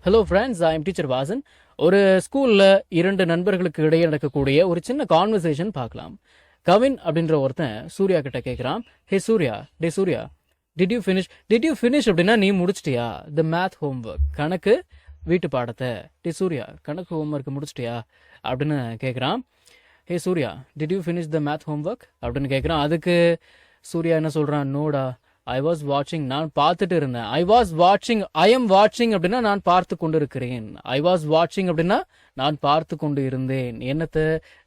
Hello friends, I am teacher Vasan. ஒரு ஸ்கூலில் இரண்டு நண்பர்களுக்கு இடையே நடக்கக்கூடிய ஒரு சின்ன கான்வர்சேஷன் பார்க்கலாம். கவின் அப்படின்ற ஒருத்தன் சூர்யா கிட்ட கேட்குறான், hey Surya, day Surya, did you finish அப்படின்னா நீ முடிச்சிட்டியா த மேத் ஹோம்ஒர்க், கணக்கு வீட்டு பாடத்தை. டே சூர்யா, கணக்கு ஹோம்ஒர்க் முடிச்சிட்டியா அப்படின்னு கேட்குறான். Hey Surya, did you finish the math homework அப்படின்னு கேட்குறான். அதுக்கு சூர்யா என்ன சொல்கிறான், நோடா, ஐ வாஸ் வாட்சிங், நான் பார்த்துட்டு இருந்தேன். ஐ எம் வாட்சிங் அப்படின்னா நான் பார்த்து கொண்டு இருக்கிறேன். ஐ வாஸ் வாட்சிங் அப்படின்னா நான் பார்த்து கொண்டு இருந்தேன். என்னத்தை?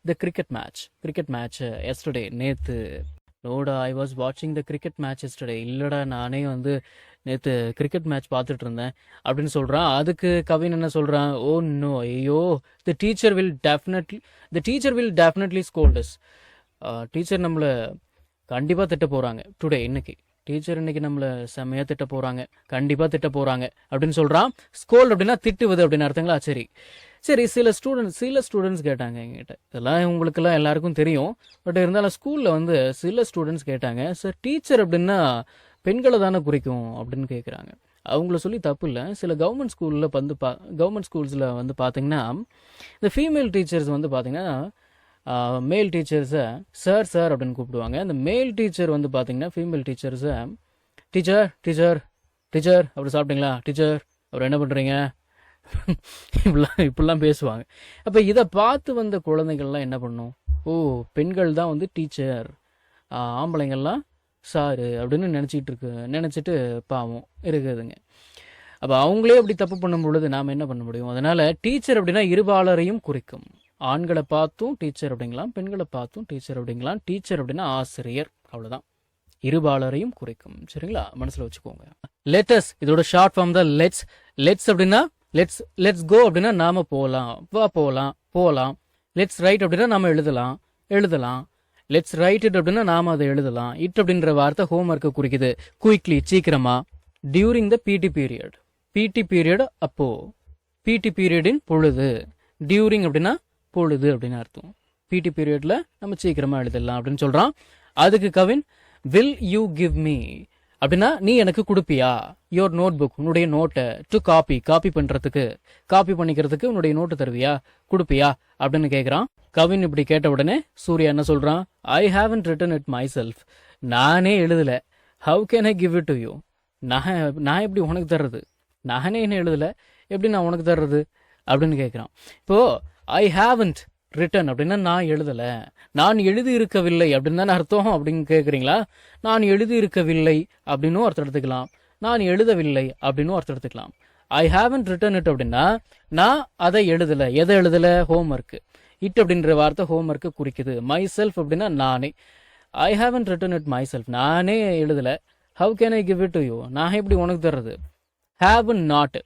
த கிரிக்கெட் மேட்ச் எஸ்டர்டே, நேற்று. நோடா, ஐ வாஸ் வாட்சிங் த கிரிக்கெட் மேட்ச் எஸ்டர்டே, இல்லைடா நானே நேற்று கிரிக்கெட் மேட்ச் பார்த்துட்டு இருந்தேன் அப்படின்னு சொல்கிறான். அதுக்கு கவின் என்ன சொல்கிறான், ஓ நோ, ஐயோ, the teacher will definitely scold us. Teacher நம்மளை கண்டிப்பாக திட்ட போகிறாங்க டுடே, இன்னைக்கு. டீச்சர் இன்னைக்கு நம்மளை செம்மையாக திட்ட போகிறாங்க, கண்டிப்பாக திட்ட போகிறாங்க அப்படின்னு சொல்கிறான். ஸ்கோல்ட் அப்படின்னா திட்டுவது அப்படின்னு அர்த்தங்களா? சரி, சில ஸ்டூடெண்ட்ஸ் கேட்டாங்க என்கிட்ட, இதெல்லாம் உங்களுக்கெல்லாம் எல்லாருக்கும் தெரியும், பட் இருந்தாலும் ஸ்கூலில் சில ஸ்டூடெண்ட்ஸ் கேட்டாங்க, சார் டீச்சர் அப்படின்னா பெண்களை தானே குறிக்கும் அப்படின்னு கேட்குறாங்க. அவங்கள சொல்லி தப்பு இல்லை. சில கவர்மெண்ட் ஸ்கூல்ஸில் பார்த்தீங்கன்னா இந்த ஃபீமேல் டீச்சர்ஸ் பார்த்தீங்கன்னா மேல் டீச்சர்ஸை சார் அப்படின்னு கூப்பிடுவாங்க. அந்த மேல் டீச்சர் பார்த்தீங்கன்னா ஃபீமேல் டீச்சர்ஸை டீச்சர் அப்படி சாப்பிட்டீங்களா, டீச்சர் அப்புறம் என்ன பண்ணுறீங்க, இப்படிலாம் பேசுவாங்க. அப்போ இதை பார்த்து வந்த குழந்தைகள்லாம் என்ன பண்ணும், ஓ பெண்கள் தான் டீச்சர், ஆம்பளைங்கள்லாம் சாரு அப்படின்னு நினச்சிட்டு பாவம் இருக்குதுங்க. அப்போ அவங்களே அப்படி தப்பு பண்ணும் பொழுது நாம் என்ன பண்ண முடியும்? அதனால் டீச்சர் அப்படின்னா இருபாலரையும் குறிக்கும். ஆண்களை பார்த்தும் டீச்சர் அப்படிங்கலாம், பெண்களை பார்த்தும் டீச்சர் அப்படிங்கலாம். டீச்சர் அப்படின்னா ஆசிரியர், அவ்வளோதான். இருபாலரையும் குறிக்கும். சரிங்களா? மனசில் வச்சுக்கோங்க. லெட்டஸ், இதோட ஷார்ட் ஃபார்ம் தான் லெட்ஸ் அப்படின்னா லெட்ஸ் கோ அப்படின்னா நாம போகலாம், போகலாம். லெட்ஸ் ரைட் அப்படின்னா நாம எழுதலாம். லெட்ஸ் ரைட் இட் அப்படின்னா நாம அதை எழுதலாம். இட் அப்படின்ற வார்த்தை ஹோம்ஒர்க்கை குறிக்குது. குயிக்லி, சீக்கிரமா. டியூரிங் த பிடி பீரியட் அப்போ, பிடி பீரியடின் பொழுது. டியூரிங் அப்படின்னா பொழுது அப்படின்னு அர்த்தம். பிடி பீரியட்ல நம்ம சீக்கிரமா எழுதலாம் அப்படின்னு சொல்றான். அதுக்கு Kavin, will you give me அப்படின்னா நீ எனக்கு கொடுப்பியா யோர் நோட் புக், உன்னுடைய நோட்டை, டு காப்பி பண்ணிக்கிறதுக்கு உன்னுடைய நோட்டு தருவியா, கொடுப்பியா அப்படின்னு கேட்குறான். கவின் இப்படி கேட்ட உடனே சூர்யா என்ன சொல்றான், ஐ haven't written it myself, நானே எழுதல. How can I give it to you, நான் எப்படி உனக்கு தர்றது, நானே என்ன எழுதல, எப்படி நான் உனக்கு தர்றது அப்படின்னு கேட்குறான். இப்போ ஐ ஹாவன்ட் ரிட்டன் அப்படின்னா நான் எழுதலை, நான் எழுதி இருக்கவில்லை அப்படின்னு தானே அர்த்தம் அப்படின்னு கேட்குறீங்களா? நான் எழுதி இருக்கவில்லை அப்படின்னும் அர்த்தம் எடுத்துக்கலாம், நான் எழுதவில்லை அப்படின்னும் அர்த்தம் எடுத்துக்கலாம். ஐ ஹாவன்ட் ரிட்டன் இட் அப்படின்னா நான் அதை எழுதலை. எதை எழுதலை? ஹோம்ஒர்க்கு. இட் அப்படின்ற வார்த்தை ஹோம்ஒர்க்கு குறிக்குது. மை செல்ஃப் அப்படின்னா நானே. I haven't written it myself, நானே எழுதலை. How can I give it to you, நான் எப்படி உனக்கு தர்றது? ஹாவ் நாட்,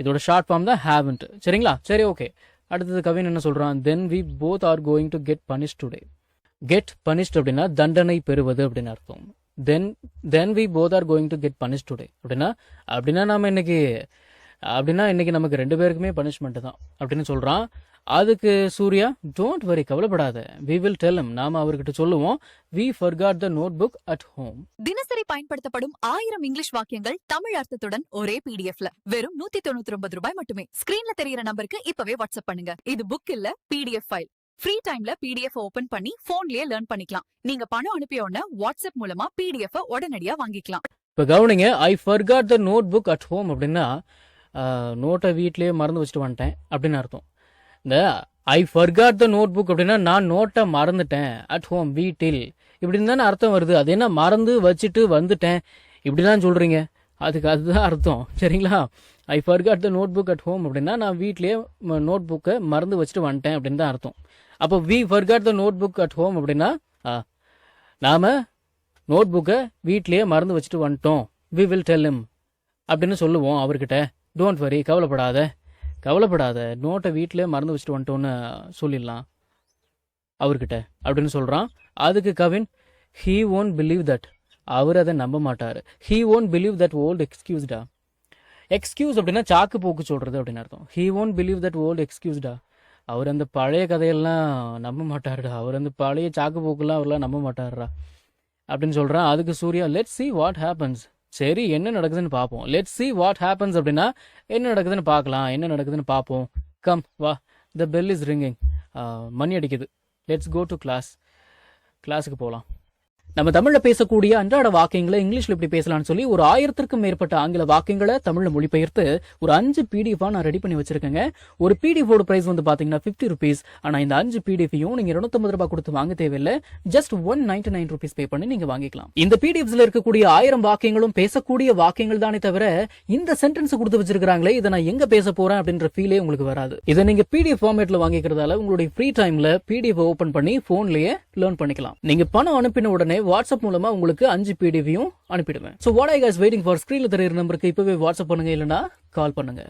இதோட ஷார்ட் ஃபார்ம் தான் ஹாவன்ட். சரிங்களா? சரி, ஓகே. அடுத்தது கவின் என்ன சொல்றான், then we both are going to get punished today. Get punished அப்படின்னா தண்டனை பெறுவது அப்படின்னு அர்த்தம். Then we both are going to get punished today அப்படின்னா நாம இன்னைக்கு நமக்கு ரெண்டு பேருக்குமே பனிஷ்மெண்ட் தான் அப்படின்னு சொல்றான். அதுக்கு சூர்யா, டோன்ட் வரி, கவலைப்படாத, we will tell him, நாம அவர்கிட்ட சொல்லுவோம், we forgot the notebook at home. தினசரி பயன்படுத்தப்படும் 1000 இங்கிலீஷ் வாக்கியங்கள் தமிழ் அர்த்தத்துடன் ஒரே பிடிஎஃப்ல வெறும் 199 ரூபாய் மட்டுமே. ஸ்கிரீன்ல தெரியற நம்பருக்கு இப்பவே வாட்ஸ்அப் பண்ணுங்க. இது புக் இல்ல, பிடிஎஃப் ஃபைல். ஃப்ரீ டைம்ல பிடிஎஃப் ஓபன் பண்ணி போன்லயே லேர்ன் பண்ணிக்கலாம். நீங்க பணம் அனுப்பிய உடனே வாட்ஸ்அப் மூலமா பிடிஎஃப் உடனடியா வாங்கிக்கலாம். இப்ப கவனிங்க, ஐ forgot the notebook at home அப்படின்னா நோட்டை வீட்லயே மறந்து வச்சுட்டு வந்துட்டேன் அப்படின்னு அர்த்தம். இந்த I forgot the note book அப்படின்னா நான் நோட்டை மறந்துட்டேன், அட் ஹோம், வீட்டில், இப்படின்னு தானே அர்த்தம் வருது. அது என்ன மறந்து வச்சுட்டு வந்துட்டேன் இப்படிலாம் சொல்றீங்க, அதுதான் அர்த்தம். சரிங்களா? I forgot the note book at home அப்படின்னா நான் வீட்லயே நோட் புக்கை மறந்து வச்சுட்டு வந்துட்டேன் அப்படின்னு தான் அர்த்தம். அப்போ we forgot the note book at home அப்படின்னா நாம நோட் புக்கை வீட்லயே மறந்து வச்சுட்டு வந்துட்டோம், வி வில் டெல் ஹிம் அப்படின்னு சொல்லுவோம் அவர்கிட்ட. டோன்ட் வரி, கவலைப்படாத, நோட்டை வீட்டிலே மறந்து வச்சுட்டு வந்துட்டோன்னு சொல்லிடலாம் அவர்கிட்ட அப்படின்னு சொல்கிறான். அதுக்கு Kavin, he won't believe that, அவர் அதை நம்ப மாட்டார். He won't believe that old எக்ஸ்கியூஸ்டா. எக்ஸ்கியூஸ் அப்படின்னா சாக்கு போக்கு சொல்கிறது அப்படின்னு அர்த்தம். He won't believe that old எக்ஸ்கியூஸ்டா, அவர் அந்த பழைய கதையெல்லாம் நம்ப மாட்டாருடா, அவர் அந்த பழைய சாக்கு போக்குலாம் அவர்லாம் நம்ப மாட்டாருடா அப்படின்னு சொல்கிறான். அதுக்கு Surya, let's see what happens, சரி என்ன நடக்குதுன்னு பார்ப்போம். லெட்ஸ் see வாட் ஹேப்பன்ஸ் அப்படின்னா என்ன நடக்குதுன்னு பார்க்கலாம், என்ன நடக்குதுன்னு பார்ப்போம். கம் வா, த பெல் இஸ் ரிங்கிங். மணி அடிக்குது. லெட்ஸ் கோ டு கிளாஸுக்கு போகலாம். நம்ம தமிழ்ல பேசக்கூடிய அன்றாட வாக்கியங்களை இங்கிலீஷ்ல இப்படி பேசலாம்னு சொல்லி ஒரு 1000க்கும் மேற்பட்ட ஆங்கில வாக்கியங்களை தமிழ்ல மொழிபெயர்த்து ஒரு 5 PDF நான் ரெடி பண்ணி வச்சிருக்கேங்க. ஒரு PDF ஓட பிரைஸ் வந்து பாத்தீங்கன்னா 50 rupees. ஆனா இந்த 5 PDFையும் நீங்க 250 ரூபாய் கொடுத்து வாங்க தேவையில்லை. ஜஸ்ட் 199 rupees பே பண்ணி நீங்க வாங்கிக்கலாம். இந்த PDFஸ்ல இருக்கக்கூடிய 1000 வாக்கியங்களும் பேசக்கூடிய வாக்கியங்கள் தானே தவிர இந்த சென்டென்ஸ் கொடுத்து வச்சிருக்காங்களே இதை நான் எங்க பேச போறேன் அப்படின்ற ஃபீலே உங்களுக்கு வராது. இதை நீங்க PDF ஃபார்மேட்ல வாங்கிக்கிறதால உங்களுடைய ஃப்ரீ டைம்ல PDF ஓபன் பண்ணி போன்லயே லேர்ன் பண்ணிக்கலாம். நீங்க பணம் அனுப்பின உடனே வாட்ஸ்அப் மூலமா உங்களுக்கு 5 PDFையும் அனுப்பிடுவேன். So what are you guys waiting for? ஸ்கிரீன்ல தெரியுற நம்பருக்கு இப்பவே வாட்ஸ்அப் பண்ணுங்க, இல்லனா கால் பண்ணுங்க.